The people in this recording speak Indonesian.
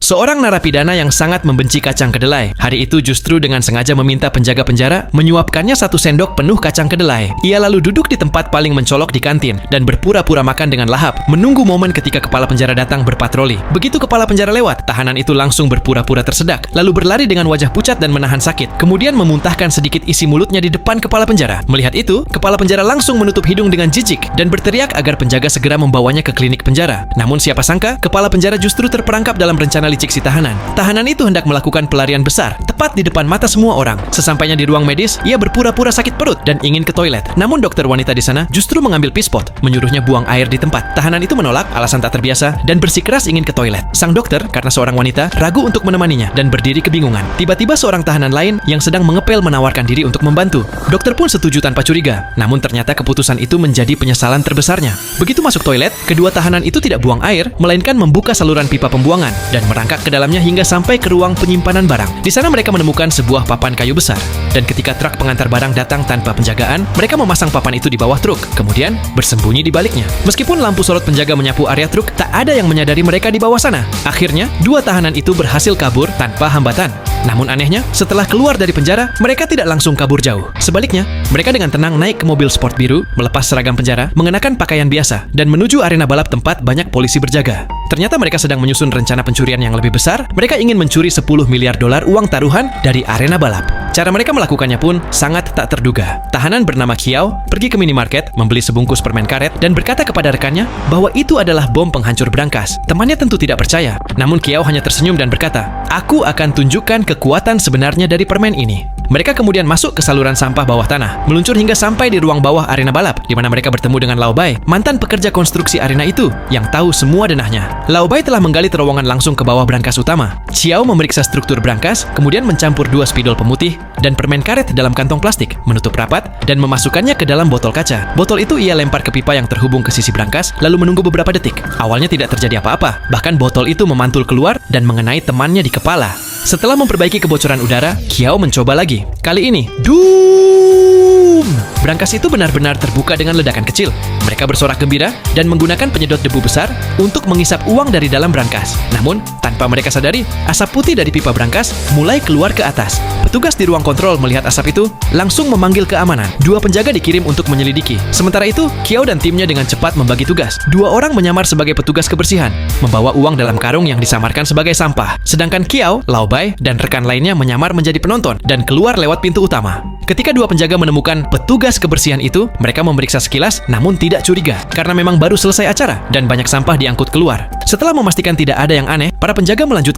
Seorang narapidana yang sangat membenci kacang kedelai. Hari itu justru dengan sengaja meminta penjaga penjara menyuapkannya 1 sendok penuh kacang kedelai. Ia lalu duduk di tempat paling mencolok di kantin dan berpura-pura makan dengan lahap, menunggu momen ketika kepala penjara datang berpatroli. Begitu kepala penjara lewat, tahanan itu langsung berpura-pura tersedak, lalu berlari dengan wajah pucat dan menahan sakit, kemudian memuntahkan sedikit isi mulutnya di depan kepala penjara. Melihat itu, kepala penjara langsung menutup hidung dengan jijik dan berteriak agar penjaga segera membawanya ke klinik penjara. Namun siapa sangka, kepala penjara justru terperangkap dalam rencana licik si tahanan. Tahanan itu hendak melakukan pelarian besar, tepat di depan mata semua orang. Sesampainya di ruang medis, ia berpura-pura sakit perut dan ingin ke toilet. Namun dokter wanita di sana justru mengambil pispot, menyuruhnya buang air di tempat. Tahanan itu menolak, alasan tak terbiasa, dan bersikeras ingin ke toilet. Sang dokter, karena seorang wanita, ragu untuk menemaninya dan berdiri kebingungan. Tiba-tiba seorang tahanan lain yang sedang mengepel menawarkan diri untuk membantu. Dokter pun setuju tanpa curiga. Namun ternyata keputusan itu menjadi penyesalan terbesarnya. Begitu masuk toilet, kedua tahanan itu tidak buang air, melainkan membuka saluran pipa pembuangan dan merangkak ke dalamnya hingga sampai ke ruang penyimpanan barang. Di sana mereka menemukan sebuah papan kayu besar. Dan ketika truk pengantar barang datang tanpa penjagaan, mereka memasang papan itu di bawah truk, kemudian bersembunyi di baliknya. Meskipun lampu sorot penjaga menyapu area truk, tak ada yang menyadari mereka di bawah sana. Akhirnya, 2 tahanan itu berhasil kabur tanpa hambatan. Namun anehnya, setelah keluar dari penjara, mereka tidak langsung kabur jauh. Sebaliknya, mereka dengan tenang naik ke mobil sport biru, melepas seragam penjara, mengenakan pakaian biasa, dan menuju arena balap tempat banyak polisi berjaga. Ternyata mereka sedang menyusun rencana pencurian yang lebih besar. Mereka ingin mencuri $10 miliar uang taruhan dari arena balap. Cara mereka melakukannya pun sangat tak terduga. Tahanan bernama Kiao pergi ke minimarket, membeli sebungkus permen karet, dan berkata kepada rekannya bahwa itu adalah bom penghancur berangkas. Temannya tentu tidak percaya. Namun Kiao hanya tersenyum dan berkata, "Aku akan tunjukkan kekuatan sebenarnya dari permen ini." Mereka kemudian masuk ke saluran sampah bawah tanah, meluncur hingga sampai di ruang bawah arena balap, di mana mereka bertemu dengan Lao Bai, mantan pekerja konstruksi arena itu, yang tahu semua denahnya. Lao Bai telah menggali terowongan langsung ke bawah brankas utama. Xiao memeriksa struktur brankas, kemudian mencampur 2 spidol pemutih dan permen karet dalam kantong plastik, menutup rapat, dan memasukkannya ke dalam botol kaca. Botol itu ia lempar ke pipa yang terhubung ke sisi brankas, lalu menunggu beberapa detik. Awalnya tidak terjadi apa-apa, bahkan botol itu memantul keluar dan mengenai temannya di kepala. Setelah memperbaiki kebocoran udara, Kiao mencoba lagi. Kali ini, Doom! Brankas itu benar-benar terbuka dengan ledakan kecil. Mereka bersorak gembira dan menggunakan penyedot debu besar untuk mengisap uang dari dalam brankas. Namun, tanpa mereka sadari, asap putih dari pipa brankas mulai keluar ke atas. Petugas di ruang kontrol melihat asap itu, langsung memanggil keamanan. 2 penjaga dikirim untuk menyelidiki. Sementara itu, Kiao dan timnya dengan cepat membagi tugas. 2 orang menyamar sebagai petugas kebersihan, membawa uang dalam karung yang disamarkan sebagai sampah. Sedangkan Kiao, Lao Bai, dan rekan lainnya menyamar menjadi penonton dan keluar lewat pintu utama. Ketika 2 penjaga menemukan petugas kebersihan itu, mereka memeriksa sekilas namun tidak curiga karena memang baru selesai acara dan banyak sampah diangkut keluar. Setelah memastikan tidak ada yang aneh, para penjaga melanjutkan